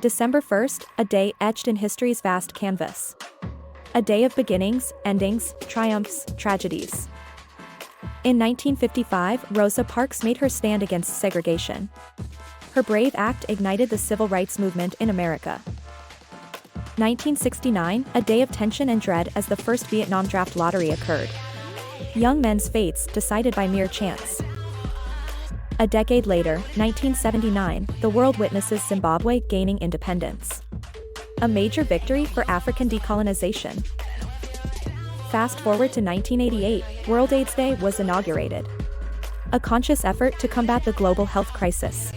December 1st, a day etched in history's vast canvas. A day of beginnings, endings, triumphs, tragedies. In 1955, Rosa Parks made her stand against segregation. Her brave act ignited the civil rights movement in America. 1969, a day of tension and dread as the first Vietnam draft lottery occurred. Young men's fates decided by mere chance. A decade later, 1979, the world witnesses Zimbabwe gaining independence. A major victory for African decolonization. Fast forward to 1988, World AIDS Day was inaugurated. A conscious effort to combat the global health crisis.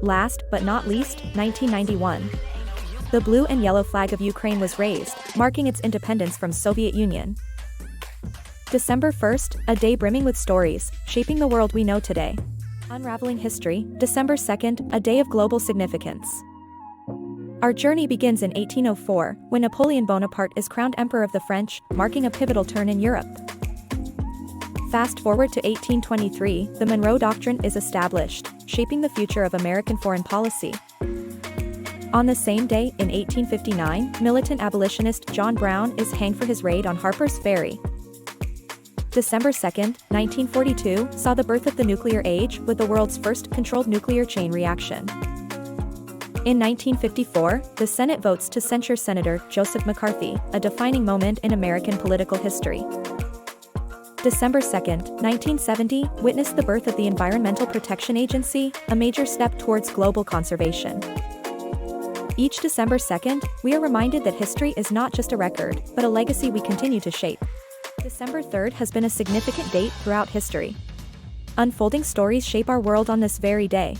Last but not least, 1991. The blue and yellow flag of Ukraine was raised, marking its independence from Soviet Union. December 1st, a day brimming with stories, shaping the world we know today. Unraveling history, December 2nd, a day of global significance. Our journey begins in 1804, when Napoleon Bonaparte is crowned Emperor of the French, marking a pivotal turn in Europe. Fast forward to 1823, the Monroe Doctrine is established, shaping the future of American foreign policy. On the same day, in 1859, militant abolitionist John Brown is hanged for his raid on Harper's Ferry. December 2nd, 1942, saw the birth of the nuclear age with the world's first controlled nuclear chain reaction. In 1954, the Senate votes to censure Senator Joseph McCarthy, a defining moment in American political history. December 2nd, 1970, witnessed the birth of the Environmental Protection Agency, a major step towards global conservation. Each December 2nd, we are reminded that history is not just a record, but a legacy we continue to shape. December 3rd has been a significant date throughout history. Unfolding stories shape our world on this very day.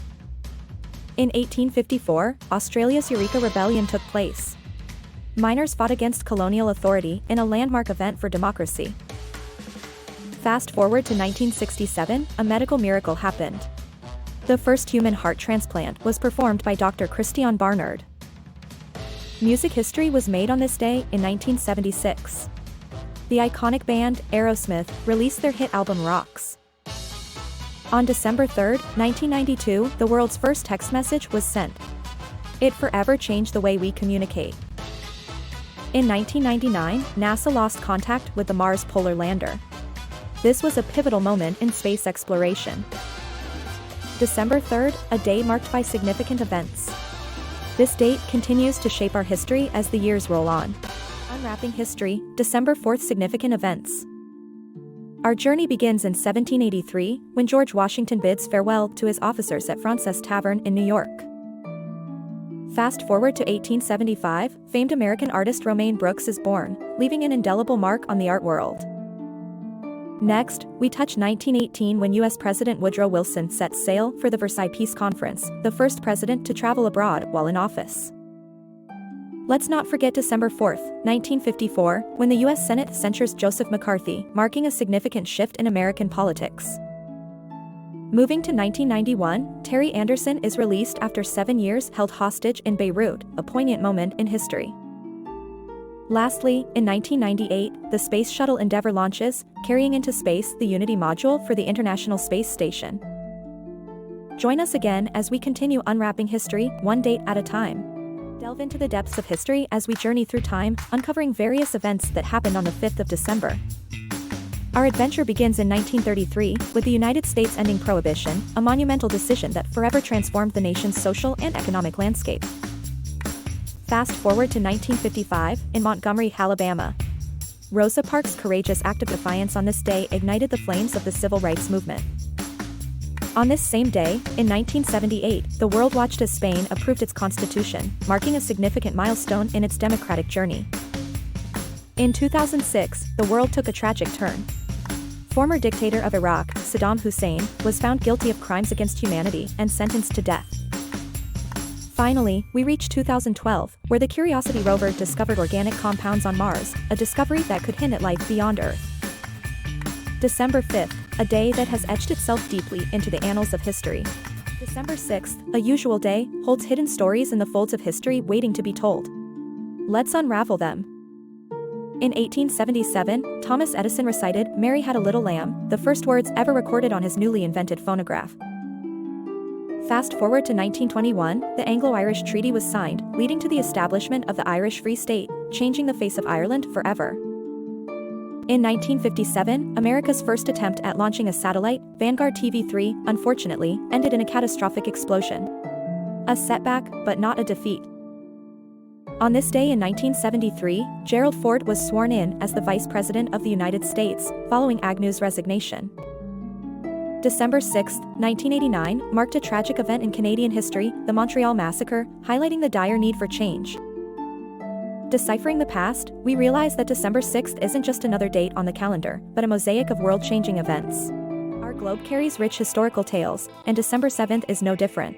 In 1854, Australia's Eureka Rebellion took place. Miners fought against colonial authority in a landmark event for democracy. Fast forward to 1967, a medical miracle happened. The first human heart transplant was performed by Dr. Christiaan Barnard. Music history was made on this day in 1976. The iconic band, Aerosmith, released their hit album Rocks. On December 3, 1992, the world's first text message was sent. It forever changed the way we communicate. In 1999, NASA lost contact with the Mars Polar Lander. This was a pivotal moment in space exploration. December 3rd, a day marked by significant events. This date continues to shape our history as the years roll on. Unwrapping history, December 4th, significant events. Our journey begins in 1783, when George Washington bids farewell to his officers at Fraunces Tavern in New York. Fast forward to 1875, famed American artist Romaine Brooks is born, leaving an indelible mark on the art world. Next, we touch 1918 when U.S. President Woodrow Wilson sets sail for the Versailles Peace Conference, the first president to travel abroad while in office. Let's not forget December 4, 1954, when the U.S. Senate censures Joseph McCarthy, marking a significant shift in American politics. Moving to 1991, Terry Anderson is released after 7 years held hostage in Beirut, a poignant moment in history. Lastly, in 1998, the Space Shuttle Endeavour launches, carrying into space the Unity module for the International Space Station. Join us again as we continue unwrapping history, one date at a time. Delve into the depths of history as we journey through time, uncovering various events that happened on the 5th of December. Our adventure begins in 1933, with the United States ending Prohibition, a monumental decision that forever transformed the nation's social and economic landscape. Fast forward to 1955, in Montgomery, Alabama. Rosa Parks' courageous act of defiance on this day ignited the flames of the civil rights movement. On this same day, in 1978, the world watched as Spain approved its constitution, marking a significant milestone in its democratic journey. In 2006, the world took a tragic turn. Former dictator of Iraq, Saddam Hussein, was found guilty of crimes against humanity and sentenced to death. Finally, we reach 2012, where the Curiosity rover discovered organic compounds on Mars, a discovery that could hint at life beyond Earth. December 5th, a day that has etched itself deeply into the annals of history. December 6th, a usual day, holds hidden stories in the folds of history waiting to be told. Let's unravel them. In 1877, Thomas Edison recited, "Mary Had a Little Lamb," the first words ever recorded on his newly invented phonograph. Fast forward to 1921, the Anglo-Irish Treaty was signed, leading to the establishment of the Irish Free State, changing the face of Ireland forever. In 1957, America's first attempt at launching a satellite, Vanguard TV3, unfortunately, ended in a catastrophic explosion. A setback, but not a defeat. On this day in 1973, Gerald Ford was sworn in as the Vice President of the United States, following Agnew's resignation. December 6, 1989, marked a tragic event in Canadian history, the Montreal Massacre, highlighting the dire need for change. Deciphering the past, we realize that December 6th isn't just another date on the calendar, but a mosaic of world-changing events. Our globe carries rich historical tales, and December 7th is no different.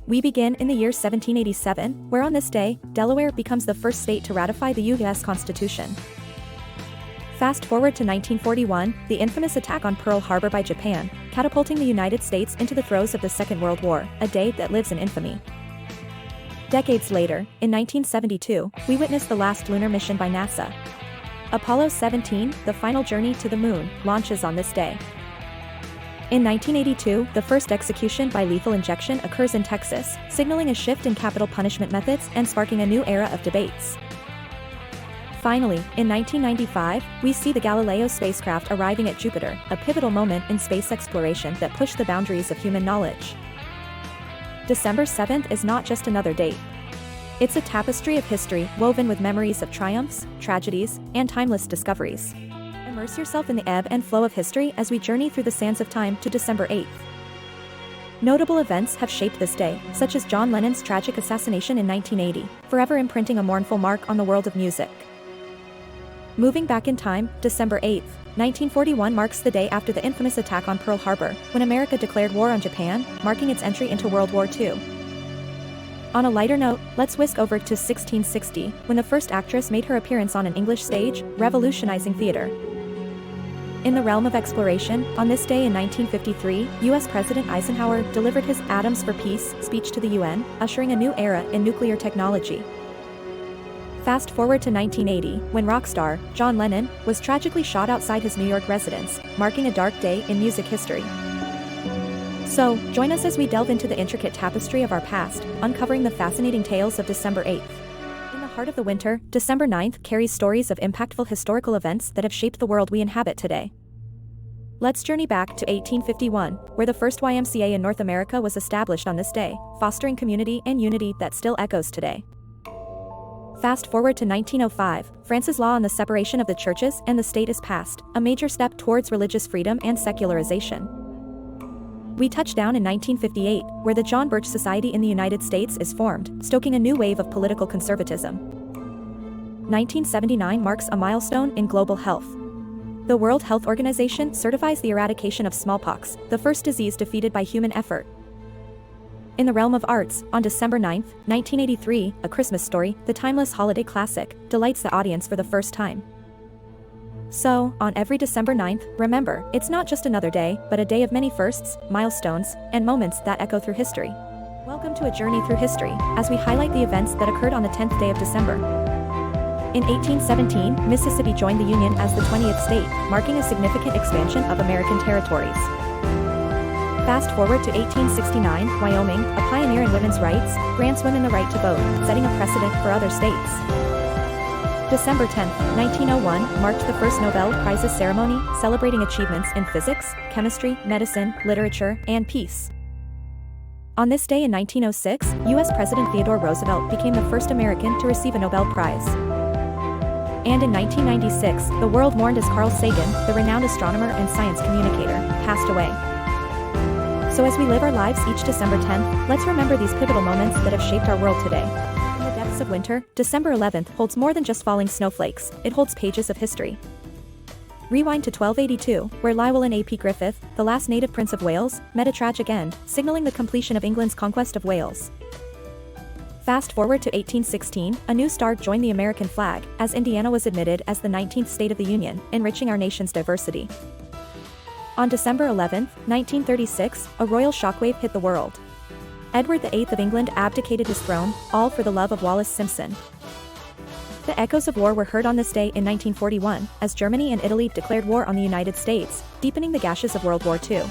We begin in the year 1787, where on this day, Delaware becomes the first state to ratify the U.S. Constitution. Fast forward to 1941, the infamous attack on Pearl Harbor by Japan, catapulting the United States into the throes of the Second World War, a day that lives in infamy. Decades later, in 1972, we witnessed the last lunar mission by NASA. Apollo 17, the final journey to the moon, launches on this day. In 1982, the first execution by lethal injection occurs in Texas, signaling a shift in capital punishment methods and sparking a new era of debates. Finally, in 1995, we see the Galileo spacecraft arriving at Jupiter, a pivotal moment in space exploration that pushed the boundaries of human knowledge. December 7th is not just another date. It's a tapestry of history woven with memories of triumphs, tragedies, and timeless discoveries. Immerse yourself in the ebb and flow of history as we journey through the sands of time to December 8th. Notable events have shaped this day, such as John Lennon's tragic assassination in 1980, forever imprinting a mournful mark on the world of music. Moving back in time, December 8, 1941 marks the day after the infamous attack on Pearl Harbor, when America declared war on Japan, marking its entry into World War II. On a lighter note, let's whisk over to 1660, when the first actress made her appearance on an English stage, revolutionizing theater. In the realm of exploration, on this day in 1953, U.S. President Eisenhower delivered his Atoms for Peace speech to the UN, ushering a new era in nuclear technology. Fast forward to 1980, when rock star, John Lennon, was tragically shot outside his New York residence, marking a dark day in music history. So, join us as we delve into the intricate tapestry of our past, uncovering the fascinating tales of December 8th. In the heart of the winter, December 9th carries stories of impactful historical events that have shaped the world we inhabit today. Let's journey back to 1851, where the first YMCA in North America was established on this day, fostering community and unity that still echoes today. Fast forward to 1905, France's law on the separation of the churches and the state is passed, a major step towards religious freedom and secularization. We touch down in 1958, where the John Birch Society in the United States is formed, stoking a new wave of political conservatism. 1979 marks a milestone in global health. The World Health Organization certifies the eradication of smallpox, the first disease defeated by human effort. In the realm of arts, on December 9, 1983, A Christmas Story, the timeless holiday classic, delights the audience for the first time. So, on every December 9th, remember, it's not just another day, but a day of many firsts, milestones, and moments that echo through history. Welcome to a journey through history, as we highlight the events that occurred on the 10th day of December. In 1817, Mississippi joined the Union as the 20th state, marking a significant expansion of American territories. Fast forward to 1869, Wyoming, a pioneer in women's rights, grants women the right to vote, setting a precedent for other states. December 10, 1901, marked the first Nobel Prizes ceremony, celebrating achievements in physics, chemistry, medicine, literature, and peace. On this day in 1906, U.S. President Theodore Roosevelt became the first American to receive a Nobel Prize. And in 1996, the world mourned as Carl Sagan, the renowned astronomer and science communicator, passed away. So as we live our lives each December 10th, let's remember these pivotal moments that have shaped our world today. In the depths of winter, December 11th holds more than just falling snowflakes, it holds pages of history. Rewind to 1282, where Llywelyn ap Griffith, the last native prince of Wales, met a tragic end, signaling the completion of England's conquest of Wales. Fast forward to 1816, a new star joined the American flag, as Indiana was admitted as the 19th state of the Union, enriching our nation's diversity. On December 11, 1936, a royal shockwave hit the world. Edward VIII of England abdicated his throne, all for the love of Wallis Simpson. The echoes of war were heard on this day in 1941, as Germany and Italy declared war on the United States, deepening the gashes of World War II.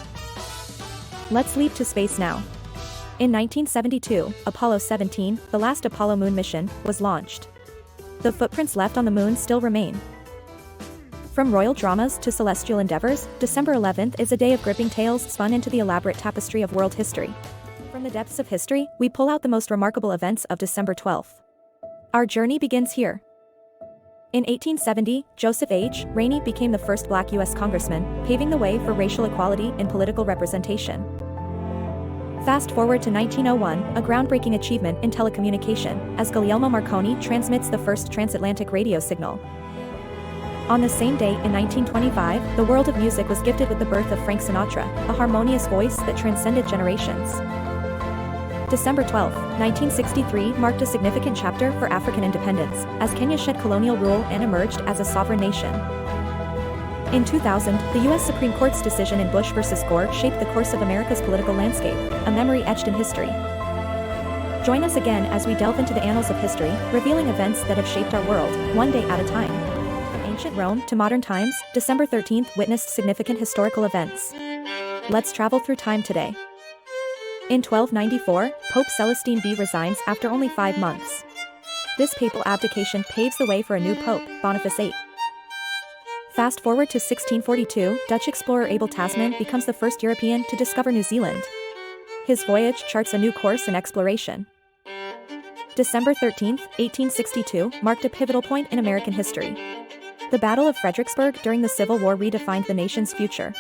Let's leap to space now. In 1972, Apollo 17, the last Apollo moon mission, was launched. The footprints left on the moon still remain. From royal dramas to celestial endeavors, December 11th is a day of gripping tales spun into the elaborate tapestry of world history. From the depths of history, we pull out the most remarkable events of December 12th. Our journey begins here. In 1870, Joseph H. Rainey became the first black U.S. congressman, paving the way for racial equality in political representation. Fast forward to 1901, a groundbreaking achievement in telecommunication, as Guglielmo Marconi transmits the first transatlantic radio signal. On the same day in 1925, the world of music was gifted with the birth of Frank Sinatra, a harmonious voice that transcended generations. December 12, 1963 marked a significant chapter for African independence, as Kenya shed colonial rule and emerged as a sovereign nation. In 2000, the U.S. Supreme Court's decision in Bush v. Gore shaped the course of America's political landscape, a memory etched in history. Join us again as we delve into the annals of history, revealing events that have shaped our world, one day at a time. From ancient Rome to modern times, December 13th witnessed significant historical events. Let's travel through time today. In 1294, Pope Celestine V resigns after only 5 months. This papal abdication paves the way for a new pope, Boniface VIII. Fast forward to 1642, Dutch explorer Abel Tasman becomes the first European to discover New Zealand. His voyage charts a new course in exploration. December 13, 1862, marked a pivotal point in American history. The Battle of Fredericksburg during the Civil War redefined the nation's future.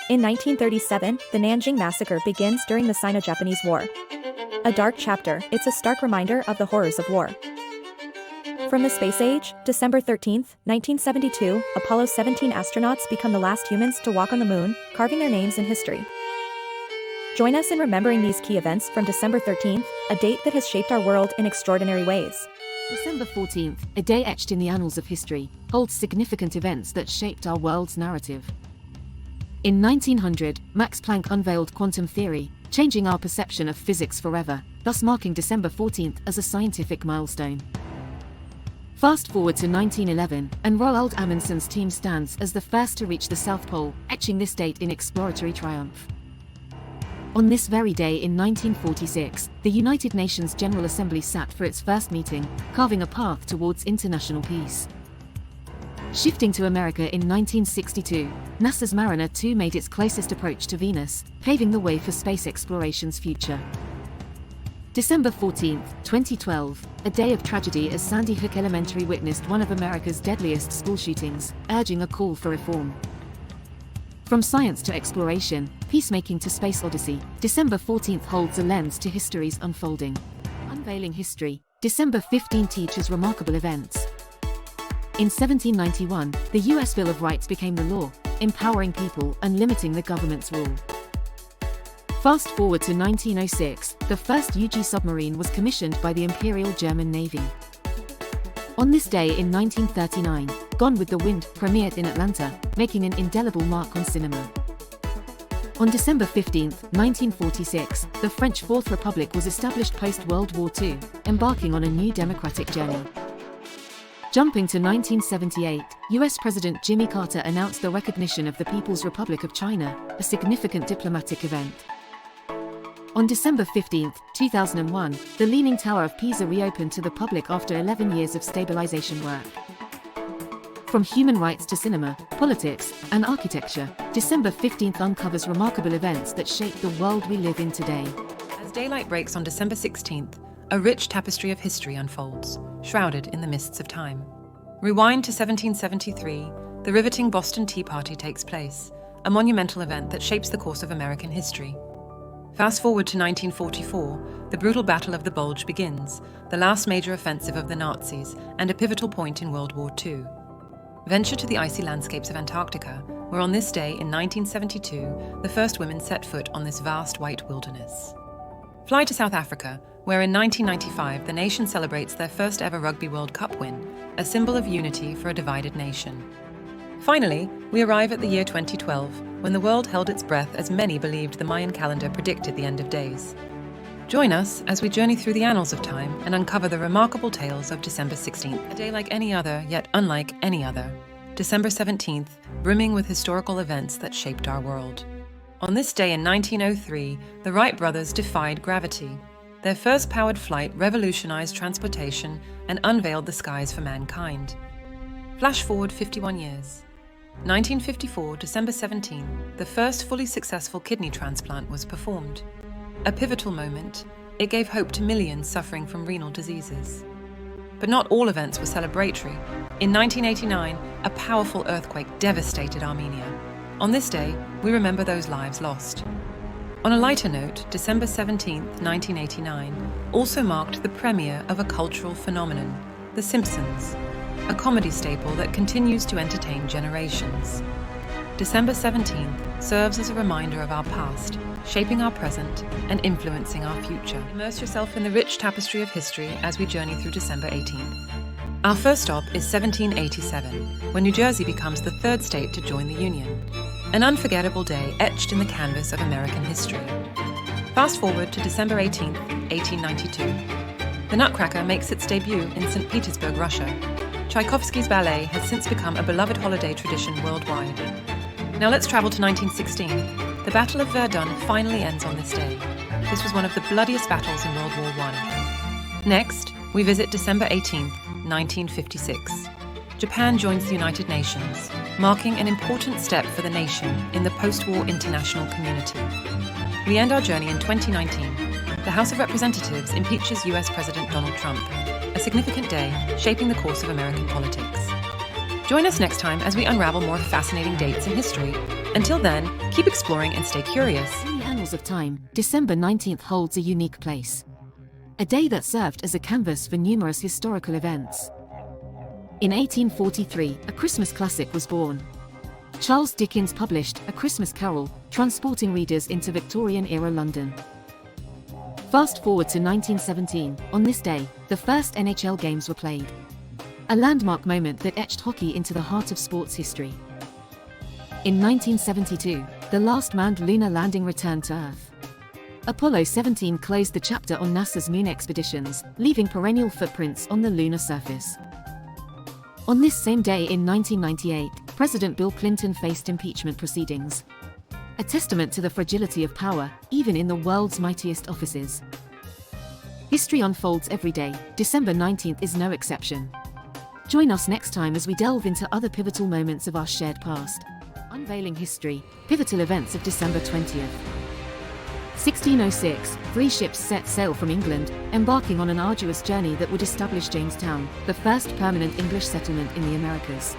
In 1937, the Nanjing Massacre begins during the Sino-Japanese War. A dark chapter, it's a stark reminder of the horrors of war. From the space age, December 13, 1972, Apollo 17 astronauts become the last humans to walk on the moon, carving their names in history. Join us in remembering these key events from December 13th, a date that has shaped our world in extraordinary ways. December 14th, a day etched in the annals of history, holds significant events that shaped our world's narrative. In 1900, Max Planck unveiled quantum theory, changing our perception of physics forever, thus marking December 14th as a scientific milestone. Fast forward to 1911, and Roald Amundsen's team stands as the first to reach the South Pole, etching this date in exploratory triumph. On this very day in 1946, the United Nations General Assembly sat for its first meeting, carving a path towards international peace. Shifting to America in 1962, NASA's Mariner 2 made its closest approach to Venus, paving the way for space exploration's future. December 14, 2012, a day of tragedy as Sandy Hook Elementary witnessed one of America's deadliest school shootings, urging a call for reform. From science to exploration, peacemaking to space odyssey, December 14th holds a lens to history's unfolding. Unveiling history, December 15 teaches remarkable events. In 1791, the U.S. Bill of Rights became the law, empowering people and limiting the government's rule. Fast forward to 1906, the first UG submarine was commissioned by the Imperial German Navy. On this day in 1939, Gone with the Wind premiered in Atlanta, making an indelible mark on cinema. On December 15, 1946, the French Fourth Republic was established post-World War II, embarking on a new democratic journey. Jumping to 1978, US President Jimmy Carter announced the recognition of the People's Republic of China, a significant diplomatic event. On December 15, 2001, the Leaning Tower of Pisa reopened to the public after 11 years of stabilization work. From human rights to cinema, politics, and architecture, December 15th uncovers remarkable events that shape the world we live in today. As daylight breaks on December 16th, a rich tapestry of history unfolds, shrouded in the mists of time. Rewind to 1773, the riveting Boston Tea Party takes place, a monumental event that shapes the course of American history. Fast forward to 1944, the brutal Battle of the Bulge begins, the last major offensive of the Nazis and a pivotal point in World War II. Venture to the icy landscapes of Antarctica, where on this day in 1972, the first women set foot on this vast white wilderness. Fly to South Africa, where in 1995 the nation celebrates their first ever Rugby World Cup win, a symbol of unity for a divided nation. Finally, we arrive at the year 2012, when the world held its breath as many believed the Mayan calendar predicted the end of days. Join us as we journey through the annals of time and uncover the remarkable tales of December 16th, a day like any other, yet unlike any other. December 17th, brimming with historical events that shaped our world. On this day in 1903, the Wright brothers defied gravity. Their first powered flight revolutionized transportation and unveiled the skies for mankind. Flash forward 51 years. 1954, December 17, the first fully successful kidney transplant was performed. A pivotal moment, it gave hope to millions suffering from renal diseases. But not all events were celebratory. In 1989, a powerful earthquake devastated Armenia. On this day, we remember those lives lost. On a lighter note, December 17, 1989, also marked the premiere of a cultural phenomenon, The Simpsons, a comedy staple that continues to entertain generations. December 17th serves as a reminder of our past, shaping our present and influencing our future. Immerse yourself in the rich tapestry of history as we journey through December 18th. Our first stop is 1787, when New Jersey becomes the third state to join the Union. An unforgettable day etched in the canvas of American history. Fast forward to December 18th, 1892. The Nutcracker makes its debut in St. Petersburg, Russia. Tchaikovsky's ballet has since become a beloved holiday tradition worldwide. Now let's travel to 1916. The Battle of Verdun finally ends on this day. This was one of the bloodiest battles in World War I. Next, we visit December 18th, 1956. Japan joins the United Nations, marking an important step for the nation in the post-war international community. We end our journey in 2019. The House of Representatives impeaches US President Donald Trump, a significant day shaping the course of American politics. Join us next time as we unravel more fascinating dates in history. Until then, keep exploring and stay curious. In the annals of time, December 19th holds a unique place. A day that served as a canvas for numerous historical events. In 1843, a Christmas classic was born. Charles Dickens published A Christmas Carol, transporting readers into Victorian-era London. Fast forward to 1917, on this day, the first NHL games were played. A landmark moment that etched hockey into the heart of sports history. In 1972, the last manned lunar landing returned to Earth. Apollo 17 closed the chapter on NASA's moon expeditions, leaving perennial footprints on the lunar surface. On this same day in 1998, President Bill Clinton faced impeachment proceedings. A testament to the fragility of power, even in the world's mightiest offices. History unfolds every day, December 19th is no exception. Join us next time as we delve into other pivotal moments of our shared past. Unveiling history, pivotal events of December 20th. 1606, 3 ships set sail from England, embarking on an arduous journey that would establish Jamestown, the first permanent English settlement in the Americas.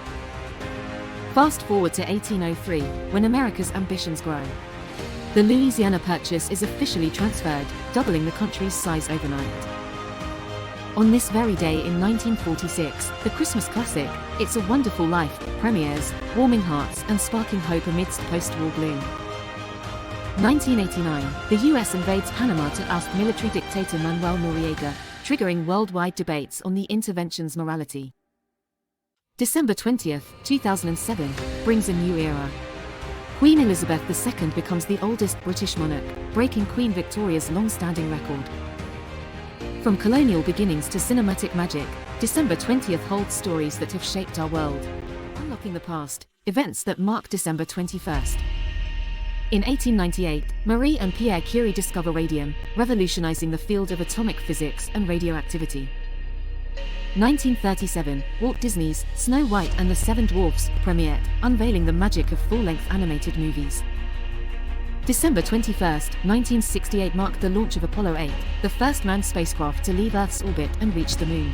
Fast forward to 1803, when America's ambitions grow. The Louisiana Purchase is officially transferred, doubling the country's size overnight. On this very day in 1946, the Christmas classic, It's a Wonderful Life, premieres, warming hearts and sparking hope amidst post-war gloom. 1989, the US invades Panama to oust military dictator Manuel Noriega, triggering worldwide debates on the intervention's morality. December 20th, 2007, brings a new era. Queen Elizabeth II becomes the oldest British monarch, breaking Queen Victoria's long-standing record. From colonial beginnings to cinematic magic, December 20th holds stories that have shaped our world. Unlocking the past, events that mark December 21st. In 1898, Marie and Pierre Curie discover radium, revolutionizing the field of atomic physics and radioactivity. 1937, Walt Disney's Snow White and the Seven Dwarfs premiered, unveiling the magic of full-length animated movies. December 21st, 1968 marked the launch of Apollo 8, the first manned spacecraft to leave Earth's orbit and reach the Moon.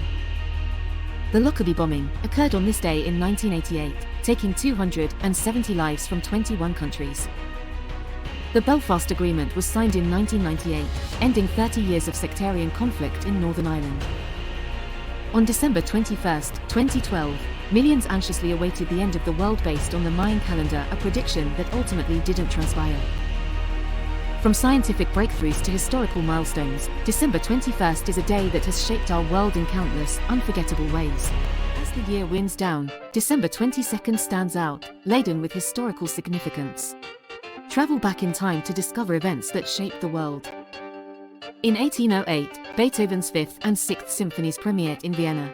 The Lockerbie bombing occurred on this day in 1988, taking 270 lives from 21 countries. The Belfast Agreement was signed in 1998, ending 30 years of sectarian conflict in Northern Ireland. On December 21, 2012, millions anxiously awaited the end of the world based on the Mayan calendar, a prediction that ultimately didn't transpire. From scientific breakthroughs to historical milestones, December 21st is a day that has shaped our world in countless, unforgettable ways. As the year winds down, December 22nd stands out, laden with historical significance. Travel back in time to discover events that shaped the world. In 1808, Beethoven's 5th and 6th symphonies premiered in Vienna.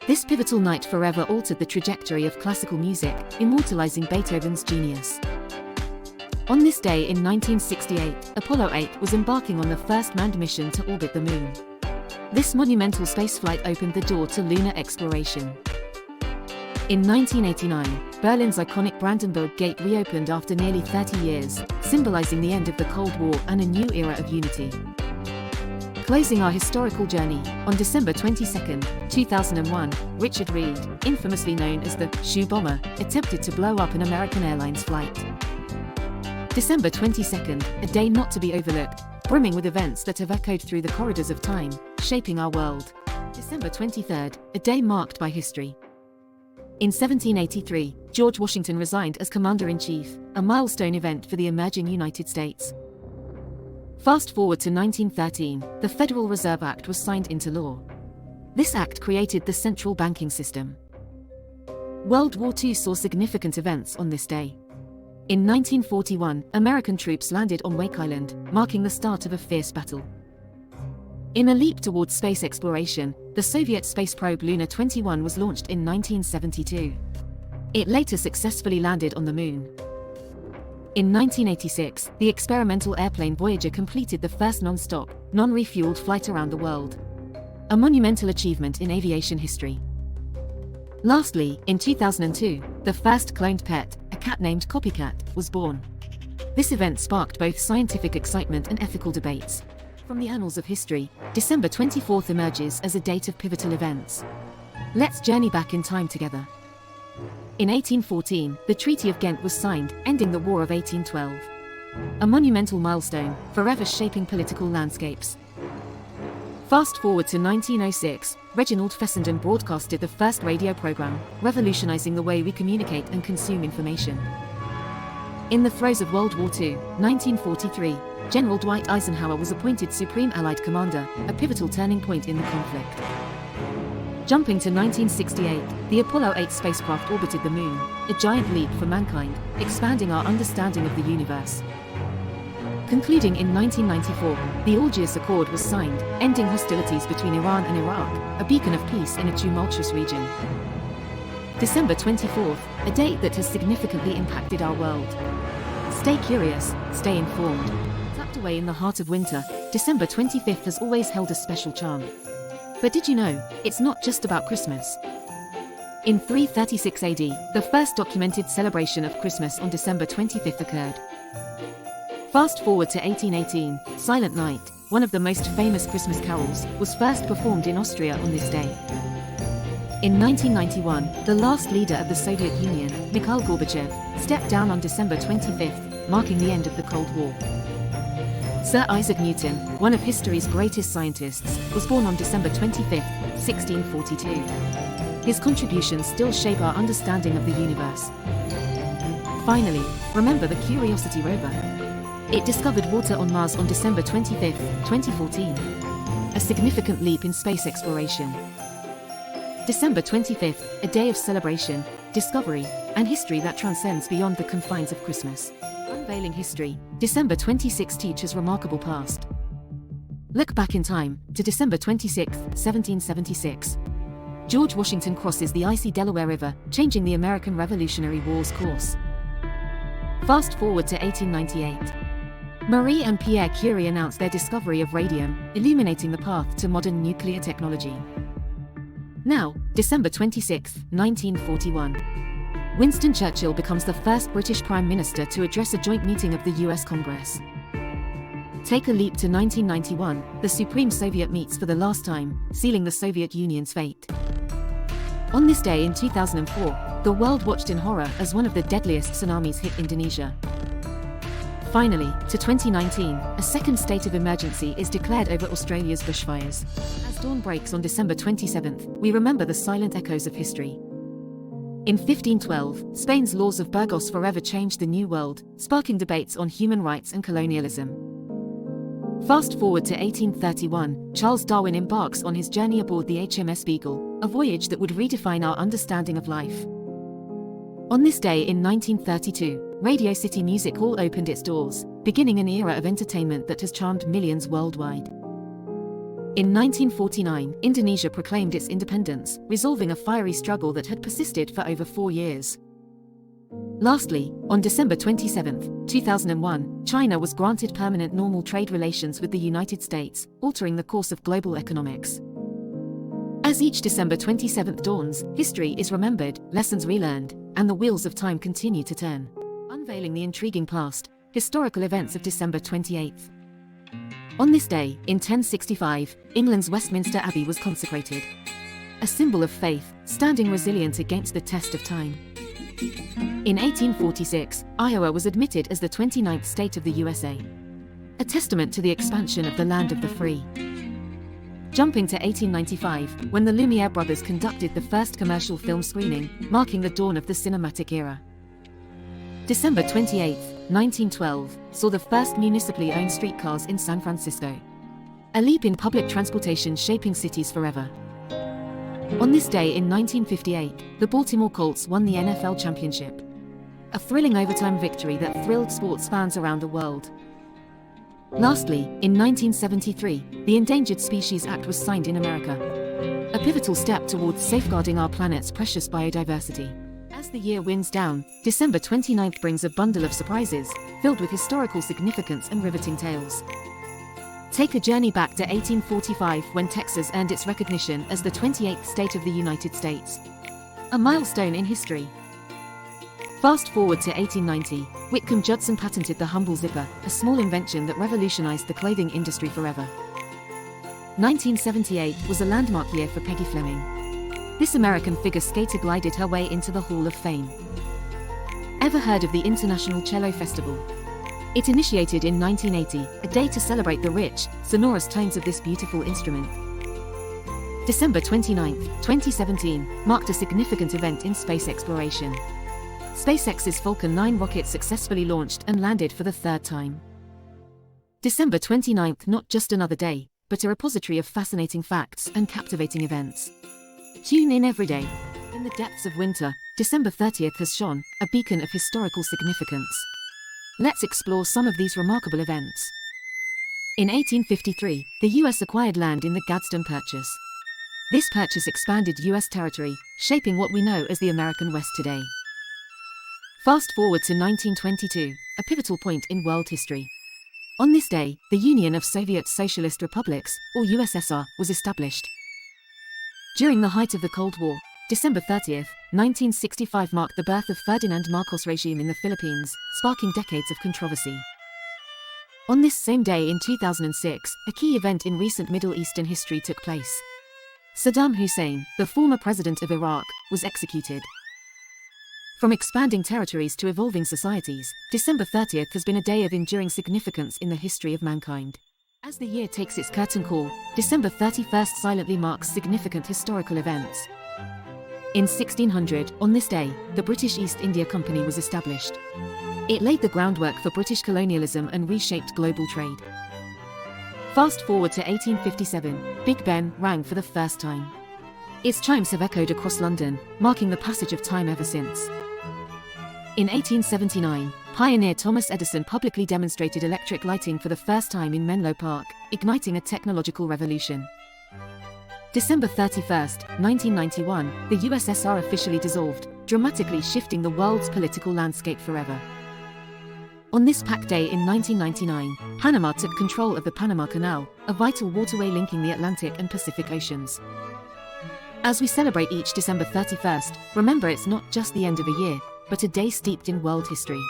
This pivotal night forever altered the trajectory of classical music, immortalizing Beethoven's genius. On this day in 1968, Apollo 8 was embarking on the first manned mission to orbit the Moon. This monumental spaceflight opened the door to lunar exploration. In 1989, Berlin's iconic Brandenburg Gate reopened after nearly 30 years, symbolizing the end of the Cold War and a new era of unity. Closing our historical journey, on December 22, 2001, Richard Reed, infamously known as the Shoe Bomber, attempted to blow up an American Airlines flight. December 22nd, a day not to be overlooked, brimming with events that have echoed through the corridors of time, shaping our world. December 23rd, a day marked by history. In 1783, George Washington resigned as Commander-in-Chief, a milestone event for the emerging United States. Fast forward to 1913, the Federal Reserve Act was signed into law. This act created the central banking system. World War II saw significant events on this day. In 1941, American troops landed on Wake Island, marking the start of a fierce battle. In a leap towards space exploration, the Soviet space probe Luna 21 was launched in 1972. It later successfully landed on the Moon. In 1986, the experimental airplane Voyager completed the first non-stop, non-refueled flight around the world. A monumental achievement in aviation history. Lastly, in 2002, the first cloned pet, a cat named Copycat, was born. This event sparked both scientific excitement and ethical debates. From the annals of history, December 24th emerges as a date of pivotal events. Let's journey back in time together. In 1814, the Treaty of Ghent was signed, ending the War of 1812. A monumental milestone, forever shaping political landscapes. Fast forward to 1906, Reginald Fessenden broadcasted the first radio program, revolutionizing the way we communicate and consume information. In the throes of World War II, 1943, General Dwight Eisenhower was appointed Supreme Allied Commander, a pivotal turning point in the conflict. Jumping to 1968, the Apollo 8 spacecraft orbited the Moon, a giant leap for mankind, expanding our understanding of the universe. Concluding in 1994, the Algiers Accord was signed, ending hostilities between Iran and Iraq, a beacon of peace in a tumultuous region. December 24th, a date that has significantly impacted our world. Stay curious, stay informed. Tucked away in the heart of winter, December 25th has always held a special charm. But did you know, it's not just about Christmas? In 336 AD, the first documented celebration of Christmas on December 25th occurred. Fast forward to 1818, Silent Night, one of the most famous Christmas carols, was first performed in Austria on this day. In 1991, the last leader of the Soviet Union, Mikhail Gorbachev, stepped down on December 25th, marking the end of the Cold War. Sir Isaac Newton, one of history's greatest scientists, was born on December 25, 1642. His contributions still shape our understanding of the universe. Finally, remember the Curiosity rover. It discovered water on Mars on December 25, 2014. A significant leap in space exploration. December 25th, a day of celebration, discovery, and history that transcends beyond the confines of Christmas. Unveiling history, December 26 teaches remarkable past. Look back in time, to December 26, 1776. George Washington crosses the icy Delaware River, changing the American Revolutionary War's course. Fast forward to 1898. Marie and Pierre Curie announced their discovery of radium, illuminating the path to modern nuclear technology. Now, December 26, 1941. Winston Churchill becomes the first British Prime Minister to address a joint meeting of the US Congress. Take a leap to 1991, the Supreme Soviet meets for the last time, sealing the Soviet Union's fate. On this day in 2004, the world watched in horror as one of the deadliest tsunamis hit Indonesia. Finally, to 2019, a second state of emergency is declared over Australia's bushfires. As dawn breaks on December 27th, we remember the silent echoes of history. In 1512, Spain's laws of Burgos forever changed the New World, sparking debates on human rights and colonialism. Fast forward to 1831, Charles Darwin embarks on his journey aboard the HMS Beagle, a voyage that would redefine our understanding of life. On this day in 1932, Radio City Music Hall opened its doors, beginning an era of entertainment that has charmed millions worldwide. In 1949, Indonesia proclaimed its independence, resolving a fiery struggle that had persisted for over 4 years. Lastly, on December 27, 2001, China was granted permanent normal trade relations with the United States, altering the course of global economics. As each December 27th dawns, history is remembered, lessons relearned, and the wheels of time continue to turn, unveiling the intriguing past, historical events of December 28th. On this day, in 1065, England's Westminster Abbey was consecrated, a symbol of faith, standing resilient against the test of time. In 1846, Iowa was admitted as the 29th state of the USA, a testament to the expansion of the land of the free. Jumping to 1895, when the Lumiere brothers conducted the first commercial film screening, marking the dawn of the cinematic era. December 28, 1912, saw the first municipally owned streetcars in San Francisco, a leap in public transportation shaping cities forever. On this day in 1958, the Baltimore Colts won the NFL championship, a thrilling overtime victory that thrilled sports fans around the world. Lastly, in 1973, the Endangered Species Act was signed in America, a pivotal step towards safeguarding our planet's precious biodiversity. As the year winds down, December 29th brings a bundle of surprises, filled with historical significance and riveting tales. Take a journey back to 1845 when Texas earned its recognition as the 28th state of the United States, a milestone in history. Fast forward to 1890, Whitcomb Judson patented the humble zipper, a small invention that revolutionized the clothing industry forever. 1978 was a landmark year for Peggy Fleming. This American figure skater glided her way into the Hall of Fame. Ever heard of the International Cello Festival? It initiated in 1980, a day to celebrate the rich, sonorous tones of this beautiful instrument. December 29, 2017, marked a significant event in space exploration. SpaceX's Falcon 9 rocket successfully launched and landed for the third time. December 29th, not just another day, but a repository of fascinating facts and captivating events. Tune in every day. In the depths of winter, December 30th has shone, a beacon of historical significance. Let's explore some of these remarkable events. In 1853, the US acquired land in the Gadsden Purchase. This purchase expanded US territory, shaping what we know as the American West today. Fast forward to 1922, a pivotal point in world history. On this day, the Union of Soviet Socialist Republics, or USSR, was established. During the height of the Cold War, December 30th, 1965 marked the birth of Ferdinand Marcos regime in the Philippines, sparking decades of controversy. On this same day in 2006, a key event in recent Middle Eastern history took place. Saddam Hussein, the former president of Iraq, was executed. From expanding territories to evolving societies, December 30th has been a day of enduring significance in the history of mankind. As the year takes its curtain call, December 31st silently marks significant historical events. In 1600, on this day, the British East India Company was established. It laid the groundwork for British colonialism and reshaped global trade. Fast forward to 1857, Big Ben rang for the first time. Its chimes have echoed across London, marking the passage of time ever since. In 1879, pioneer Thomas Edison publicly demonstrated electric lighting for the first time in Menlo Park, igniting a technological revolution. December 31st, 1991, the USSR officially dissolved, dramatically shifting the world's political landscape forever. On this packed day in 1999, Panama took control of the Panama Canal, a vital waterway linking the Atlantic and Pacific Oceans. As we celebrate each December 31st, remember it's not just the end of a year, but a day steeped in world history.